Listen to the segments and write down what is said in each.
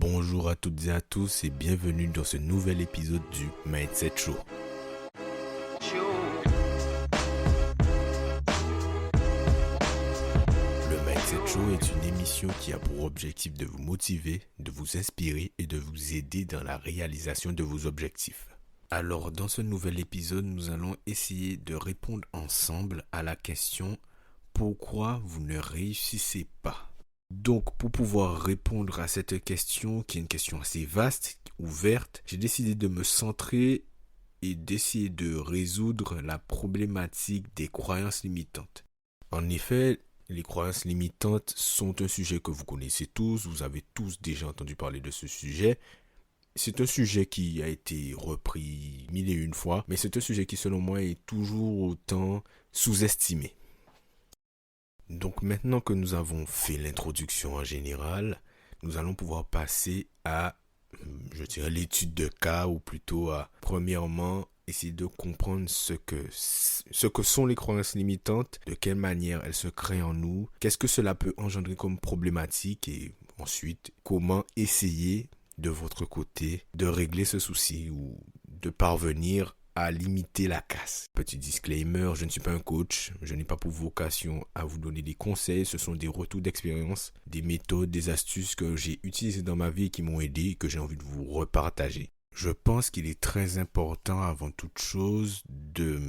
Bonjour à toutes et à tous et bienvenue dans ce nouvel épisode du Mindset Show. Le Mindset Show est une émission qui a pour objectif de vous motiver, de vous inspirer et de vous aider dans la réalisation de vos objectifs. Alors dans ce nouvel épisode, nous allons essayer de répondre ensemble à la question « Pourquoi vous ne réussissez pas ?» Donc, pour pouvoir répondre à cette question, qui est une question assez vaste, ouverte, j'ai décidé de me centrer et d'essayer de résoudre la problématique des croyances limitantes. En effet, les croyances limitantes sont un sujet que vous connaissez tous, vous avez tous déjà entendu parler de ce sujet. C'est un sujet qui a été repris 1001 fois, mais c'est un sujet qui, selon moi, est toujours autant sous-estimé. Donc maintenant que nous avons fait l'introduction en général, nous allons pouvoir passer à, l'étude de cas, ou plutôt à, premièrement, essayer de comprendre ce que sont les croyances limitantes, de quelle manière elles se créent en nous, qu'est-ce que cela peut engendrer comme problématique, et ensuite, comment essayer, de votre côté, de régler ce souci, ou de parvenir à limiter la casse. Petit disclaimer, je ne suis pas un coach, je n'ai pas pour vocation à vous donner des conseils, ce sont des retours d'expérience, des méthodes, des astuces que j'ai utilisées dans ma vie et qui m'ont aidé et que j'ai envie de vous repartager. Je pense qu'il est très important avant toute chose de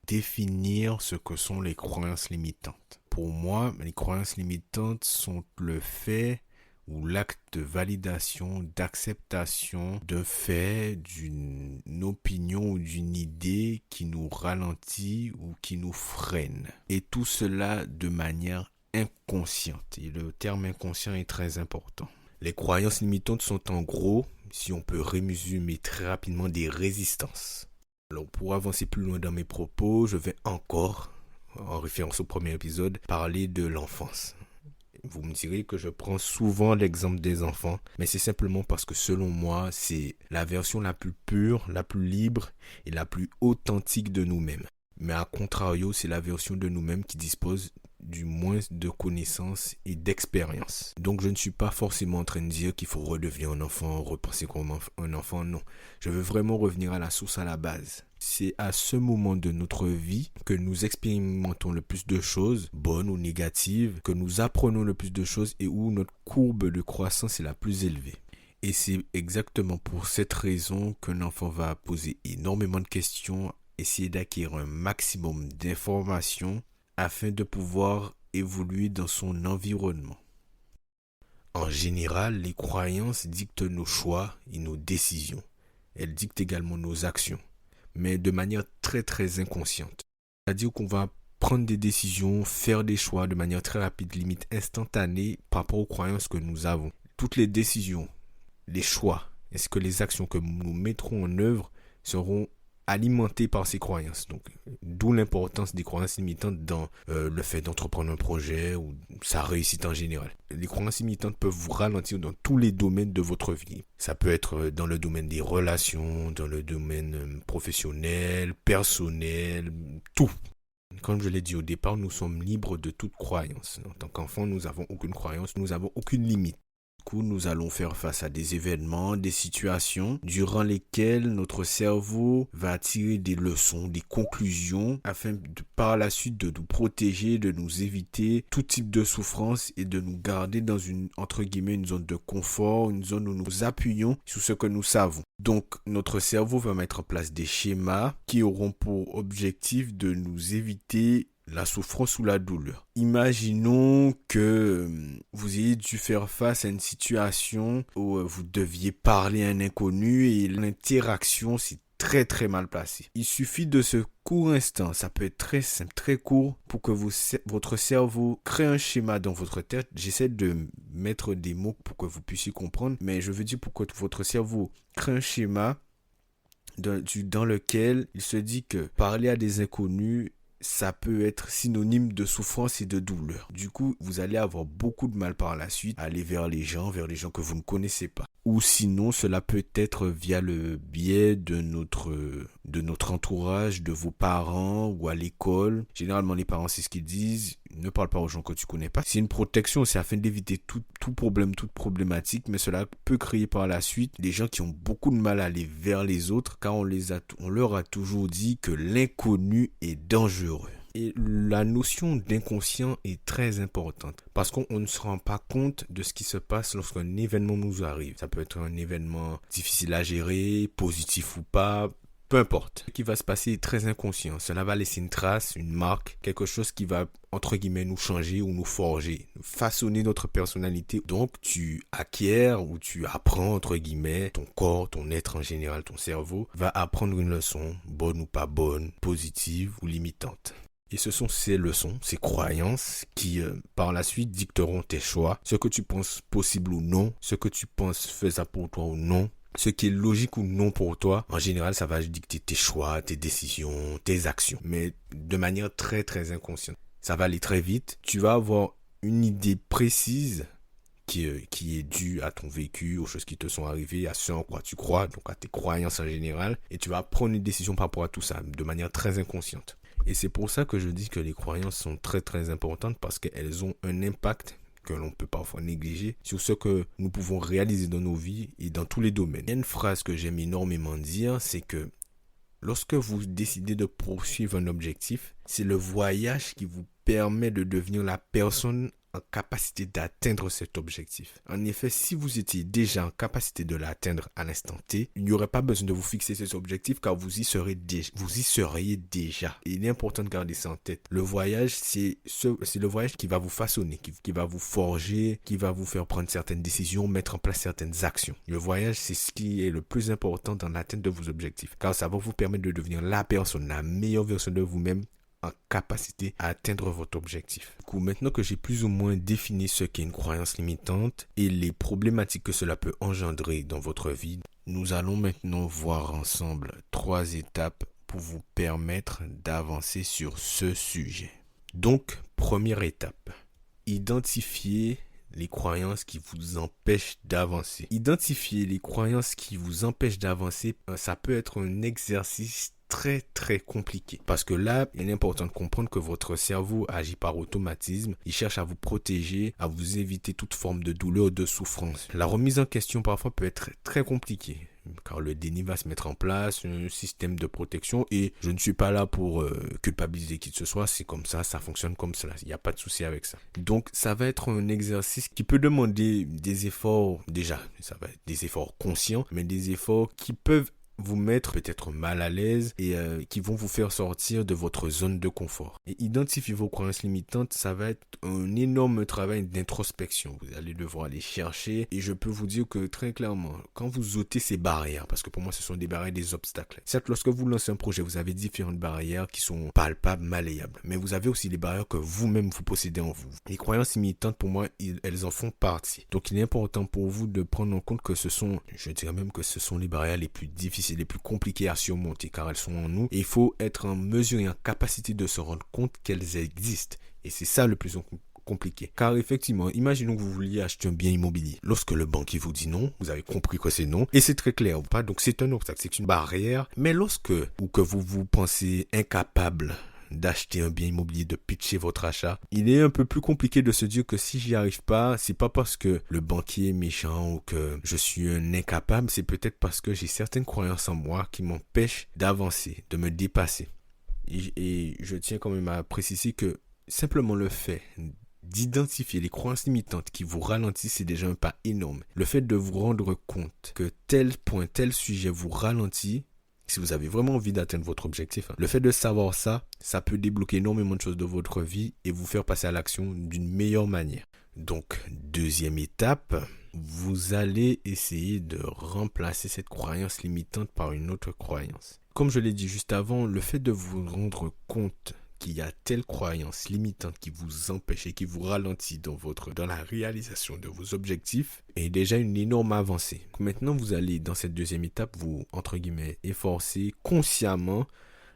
définir ce que sont les croyances limitantes. Pour moi, les croyances limitantes sont le fait ou l'acte de validation, d'acceptation d'un fait, d'une opinion ou d'une idée qui nous ralentit ou qui nous freine. Et tout cela de manière inconsciente. Et le terme inconscient est très important. Les croyances limitantes sont en gros, si on peut résumer très rapidement, des résistances. Alors pour avancer plus loin dans mes propos, je vais encore, en référence au premier épisode, parler de l'enfance. Vous me direz que je prends souvent l'exemple des enfants, mais c'est simplement parce que selon moi, c'est la version la plus pure, la plus libre et la plus authentique de nous-mêmes. Mais à contrario, c'est la version de nous-mêmes qui dispose du moins de connaissances et d'expérience. Donc je ne suis pas forcément en train de dire qu'il faut redevenir un enfant, repenser comme un enfant, non. Je veux vraiment revenir à la source, à la base. C'est à ce moment de notre vie que nous expérimentons le plus de choses, bonnes ou négatives, que nous apprenons le plus de choses et où notre courbe de croissance est la plus élevée. Et c'est exactement pour cette raison qu'un enfant va poser énormément de questions, essayer d'acquérir un maximum d'informations afin de pouvoir évoluer dans son environnement. En général, les croyances dictent nos choix et nos décisions. Elles dictent également nos actions, mais de manière très très inconsciente. C'est-à-dire qu'on va prendre des décisions, faire des choix de manière très rapide, limite instantanée par rapport aux croyances que nous avons. Toutes les décisions, les choix, ainsi que les actions que nous mettrons en œuvre seront alimentées par ces croyances. Donc, d'où l'importance des croyances limitantes dans le fait d'entreprendre un projet ou sa réussite en général. Les croyances limitantes peuvent vous ralentir dans tous les domaines de votre vie. Ça peut être dans le domaine des relations, dans le domaine professionnel, personnel, tout. Comme je l'ai dit au départ, nous sommes libres de toute croyance. En tant qu'enfant, nous n'avons aucune croyance, nous n'avons aucune limite. Du coup, nous allons faire face à des événements, des situations durant lesquelles notre cerveau va tirer des leçons, des conclusions afin par la suite de nous protéger, de nous éviter tout type de souffrance et de nous garder dans une, entre guillemets, une zone de confort, une zone où nous appuyons sur ce que nous savons. Donc, notre cerveau va mettre en place des schémas qui auront pour objectif de nous éviter la souffrance ou la douleur. Imaginons que vous ayez dû faire face à une situation où vous deviez parler à un inconnu et l'interaction s'est très très mal placée. Il suffit de ce court instant, ça peut être très simple, très court, pour que votre cerveau crée un schéma dans votre tête. J'essaie de mettre des mots pour que vous puissiez comprendre, mais je veux dire pour que votre cerveau crée un schéma dans lequel il se dit que parler à des inconnus, ça peut être synonyme de souffrance et de douleur. Du coup, vous allez avoir beaucoup de mal par la suite à aller vers les gens que vous ne connaissez pas. Ou sinon, cela peut être via le biais de notre entourage, de vos parents ou à l'école. Généralement, les parents, c'est ce qu'ils disent. ne parle pas aux gens que tu connais pas. C'est une protection, c'est afin d'éviter tout problème, toute problématique, mais cela peut créer par la suite des gens qui ont beaucoup de mal à aller vers les autres, car on leur a toujours dit que l'inconnu est dangereux. Et la notion d'inconscient est très importante parce qu'on ne se rend pas compte de ce qui se passe lorsqu'un événement nous arrive. Ça peut être un événement difficile à gérer, positif ou pas, peu importe. Ce qui va se passer est très inconscient. Cela va laisser une trace, une marque, quelque chose qui va, entre guillemets, nous changer ou nous forger, façonner notre personnalité. Donc, tu acquiers ou tu apprends, entre guillemets, ton corps, ton être en général, ton cerveau, va apprendre une leçon, bonne ou pas bonne, positive ou limitante. Et ce sont ces leçons, ces croyances qui, par la suite, dicteront tes choix, ce que tu penses possible ou non, ce que tu penses faisable pour toi ou non, ce qui est logique ou non pour toi. En général, ça va dicter tes choix, tes décisions, tes actions, mais de manière très, très inconsciente. Ça va aller très vite. Tu vas avoir une idée précise qui est due à ton vécu, aux choses qui te sont arrivées, à ce en quoi tu crois, donc à tes croyances en général, et tu vas prendre une décision par rapport à tout ça, de manière très inconsciente. Et c'est pour ça que je dis que les croyances sont très très importantes parce qu'elles ont un impact que l'on peut parfois négliger sur ce que nous pouvons réaliser dans nos vies et dans tous les domaines. Il y a une phrase que j'aime énormément dire, c'est que lorsque vous décidez de poursuivre un objectif, c'est le voyage qui vous permet de devenir la personne en capacité d'atteindre cet objectif. En effet, si vous étiez déjà en capacité de l'atteindre à l'instant T, il n'y aurait pas besoin de vous fixer cet objectif car vous y seriez déjà. Et il est important de garder ça en tête. Le voyage, c'est le voyage qui va vous façonner, qui va vous forger, qui va vous faire prendre certaines décisions, mettre en place certaines actions. Le voyage, c'est ce qui est le plus important dans l'atteinte de vos objectifs car ça va vous permettre de devenir la personne, la meilleure version de vous-même en capacité à atteindre votre objectif. Du coup, maintenant que j'ai plus ou moins défini ce qu'est une croyance limitante et les problématiques que cela peut engendrer dans votre vie, nous allons maintenant voir ensemble 3 étapes pour vous permettre d'avancer sur ce sujet. Donc, première étape, identifier les croyances qui vous empêchent d'avancer. Identifier les croyances qui vous empêchent d'avancer, ça peut être un exercice très très compliqué parce que là il est important de comprendre que votre cerveau agit par automatisme. Il cherche à vous protéger, à vous éviter toute forme de douleur ou de souffrance. La remise en question parfois peut être très compliquée car le déni va se mettre en place, un système de protection, et je ne suis pas là pour culpabiliser qui que ce soit, c'est comme ça fonctionne comme cela, il n'y a pas de souci avec ça. Donc ça va être un exercice qui peut demander des efforts, déjà ça va être des efforts conscients, mais des efforts qui peuvent vous mettre peut-être mal à l'aise et qui vont vous faire sortir de votre zone de confort. Et identifier vos croyances limitantes, ça va être un énorme travail d'introspection. Vous allez devoir aller chercher et je peux vous dire que très clairement, quand vous ôtez ces barrières, parce que pour moi ce sont des barrières, des obstacles. Certes, lorsque vous lancez un projet, vous avez différentes barrières qui sont palpables, malléables, mais vous avez aussi les barrières que vous-même vous possédez en vous. Les croyances limitantes, pour moi, elles en font partie. Donc il est important pour vous de prendre en compte que je dirais même que ce sont les barrières les plus difficiles, les plus compliquées à surmonter car elles sont en nous et il faut être en mesure et en capacité de se rendre compte qu'elles existent et c'est ça le plus compliqué. Car effectivement, imaginons que vous vouliez acheter un bien immobilier. Lorsque le banquier vous dit non, vous avez compris que c'est non et c'est très clair ou pas, donc c'est un obstacle, c'est une barrière. Mais lorsque ou que vous pensez incapable d'acheter un bien immobilier, de pitcher votre achat, il est un peu plus compliqué de se dire que si j'y arrive pas, c'est pas parce que le banquier est méchant ou que je suis un incapable, c'est peut-être parce que j'ai certaines croyances en moi qui m'empêchent d'avancer, de me dépasser. Et je tiens quand même à préciser que simplement le fait d'identifier les croyances limitantes qui vous ralentissent, c'est déjà un pas énorme. Le fait de vous rendre compte que tel point, tel sujet vous ralentit, si vous avez vraiment envie d'atteindre votre objectif, le fait de savoir ça, ça peut débloquer énormément de choses de votre vie et vous faire passer à l'action d'une meilleure manière. Donc, deuxième étape, vous allez essayer de remplacer cette croyance limitante par une autre croyance. Comme je l'ai dit juste avant, le fait de vous rendre compte qu'il y a telle croyance limitante qui vous empêche et qui vous ralentit dans la réalisation de vos objectifs est déjà une énorme avancée. Maintenant, vous allez, dans cette deuxième étape, vous, entre guillemets, efforcer consciemment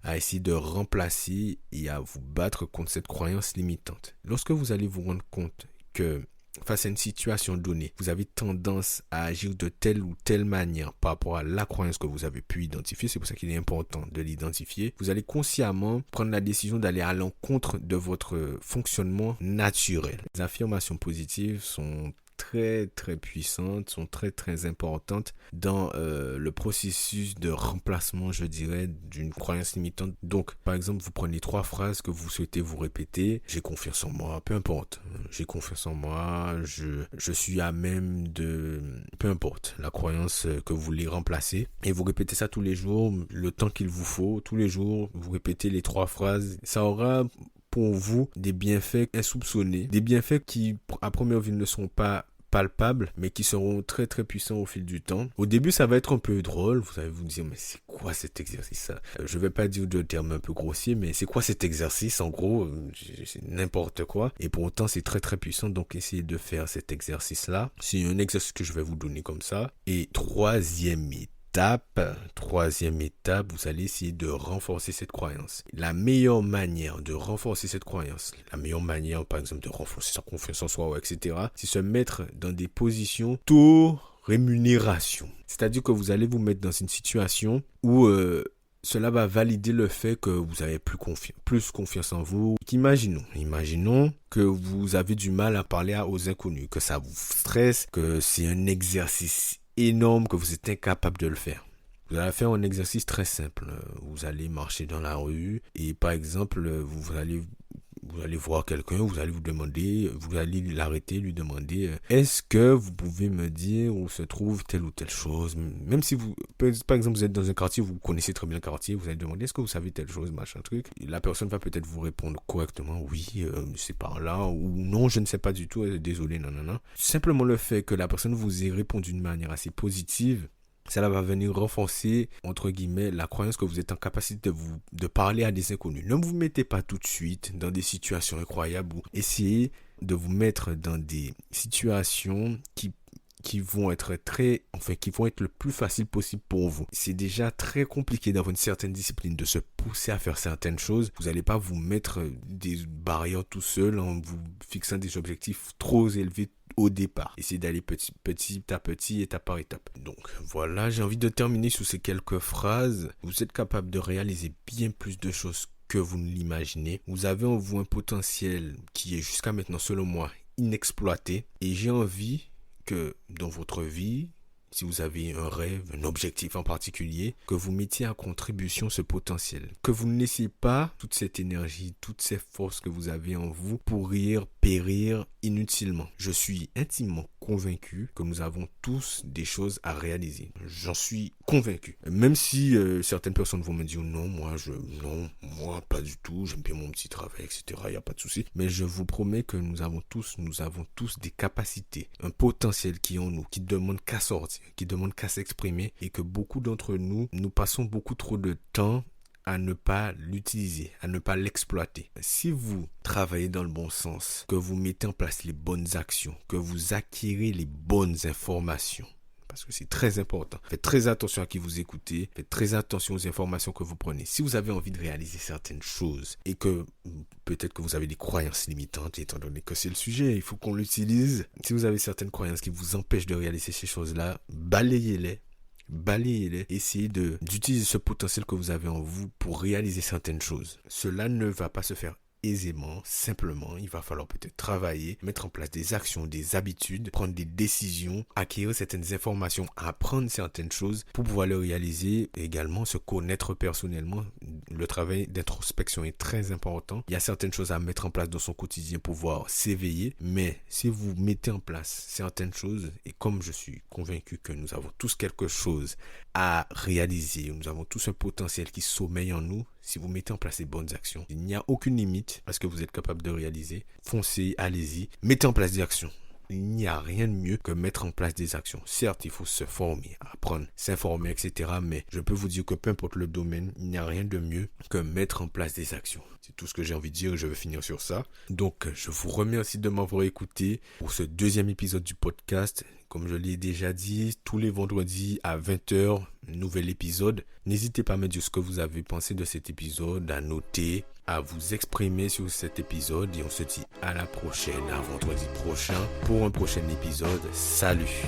à essayer de remplacer et à vous battre contre cette croyance limitante. Lorsque vous allez vous rendre compte que face à une situation donnée, vous avez tendance à agir de telle ou telle manière par rapport à la croyance que vous avez pu identifier. C'est pour ça qu'il est important de l'identifier. Vous allez consciemment prendre la décision d'aller à l'encontre de votre fonctionnement naturel. Les affirmations positives sont très très puissantes, sont très très importantes dans le processus de remplacement, je dirais, d'une croyance limitante. Donc, par exemple, vous prenez 3 phrases que vous souhaitez vous répéter. J'ai confiance en moi, peu importe. J'ai confiance en moi, je suis à même de... Peu importe la croyance que vous voulez remplacer. Et vous répétez ça tous les jours, le temps qu'il vous faut. Tous les jours, vous répétez les 3 phrases. Ça aura pour vous des bienfaits insoupçonnés. Des bienfaits qui, à première vue, ne sont pas palpables, mais qui seront très très puissants au fil du temps. Au début, ça va être un peu drôle. Vous allez vous dire, mais c'est quoi cet exercice? Je vais pas dire de termes un peu grossiers, mais c'est quoi cet exercice? En gros, c'est n'importe quoi. Et pour autant, c'est très très puissant. Donc, essayez de faire cet exercice-là. C'est un exercice que je vais vous donner comme ça. Et troisième étape, vous allez essayer de renforcer cette croyance. La meilleure manière de renforcer cette croyance, la meilleure manière, par exemple, de renforcer sa confiance en soi, etc., c'est se mettre dans des positions rémunération. C'est-à-dire que vous allez vous mettre dans une situation où cela va valider le fait que vous avez plus confiance en vous. Imaginons que vous avez du mal à parler aux inconnus, que ça vous stresse, que c'est un exercice énorme, que vous êtes incapable de le faire. Vous allez faire un exercice très simple. Vous allez marcher dans la rue et par exemple, vous allez voir quelqu'un, vous allez l'arrêter, lui demander est-ce que vous pouvez me dire où se trouve telle ou telle chose? Même si par exemple, vous êtes dans un quartier, vous connaissez très bien le quartier, vous allez demander est-ce que vous savez telle chose, machin truc. Et la personne va peut-être vous répondre correctement oui, c'est par là, ou non, je ne sais pas du tout, désolé, non. Simplement le fait que la personne vous ait répondu d'une manière assez positive, cela va venir renforcer, entre guillemets, la croyance que vous êtes en capacité de parler à des inconnus. Ne vous mettez pas tout de suite dans des situations incroyables ou essayez de vous mettre dans des situations qui vont être le plus facile possible pour vous. C'est déjà très compliqué d'avoir une certaine discipline, de se pousser à faire certaines choses. Vous n'allez pas vous mettre des barrières tout seul en vous fixant des objectifs trop élevés au départ. Essayez d'aller petit à petit, étape par étape. Donc voilà, j'ai envie de terminer sur ces quelques phrases. Vous êtes capable de réaliser bien plus de choses que vous ne l'imaginez. Vous avez en vous un potentiel qui est jusqu'à maintenant, selon moi, inexploité. Et j'ai envie que dans votre vie, si vous avez un rêve, un objectif en particulier, que vous mettiez à contribution ce potentiel. Que vous ne laissiez pas toute cette énergie, toutes ces forces que vous avez en vous pourrir, périr inutilement. Je suis intimement convaincu que nous avons tous des choses à réaliser. J'en suis convaincu. Même si certaines personnes vont me dire non, moi pas du tout, j'aime bien mon petit travail, etc. Il n'y a pas de souci. Mais je vous promets que nous avons tous des capacités, un potentiel qui est en nous, qui demande qu'à sortir, qui demande qu'à s'exprimer et que beaucoup d'entre nous passons beaucoup trop de temps à ne pas l'utiliser, à ne pas l'exploiter. Si vous travaillez dans le bon sens, que vous mettez en place les bonnes actions, que vous acquérez les bonnes informations, parce que c'est très important. Faites très attention à qui vous écoutez, faites très attention aux informations que vous prenez. Si vous avez envie de réaliser certaines choses et que peut-être que vous avez des croyances limitantes, étant donné que c'est le sujet, il faut qu'on l'utilise. Si vous avez certaines croyances qui vous empêchent de réaliser ces choses-là, balayez-les, essayez d'utiliser ce potentiel que vous avez en vous pour réaliser certaines choses. Cela ne va pas se faire aisément, simplement, il va falloir peut-être travailler, mettre en place des actions, des habitudes, prendre des décisions, acquérir certaines informations, apprendre certaines choses pour pouvoir le réaliser, et également se connaître personnellement. Le travail d'introspection est très important. Il y a certaines choses à mettre en place dans son quotidien pour pouvoir s'éveiller, mais si vous mettez en place certaines choses, et comme je suis convaincu que nous avons tous quelque chose à réaliser, nous avons tous un potentiel qui sommeille en nous, si vous mettez en place les bonnes actions, il n'y a aucune limite à ce que vous êtes capable de réaliser. Foncez, allez-y, mettez en place des actions. Il n'y a rien de mieux que mettre en place des actions. Certes, il faut se former, apprendre, s'informer, etc. Mais je peux vous dire que peu importe le domaine, il n'y a rien de mieux que mettre en place des actions. C'est tout ce que j'ai envie de dire et je vais finir sur ça. Donc, je vous remercie de m'avoir écouté pour ce deuxième épisode du podcast. Comme je l'ai déjà dit, tous les vendredis à 20h, nouvel épisode. N'hésitez pas à me dire ce que vous avez pensé de cet épisode, à noter, à vous exprimer sur cet épisode et on se dit à la prochaine, à vendredi prochain pour un prochain épisode. Salut!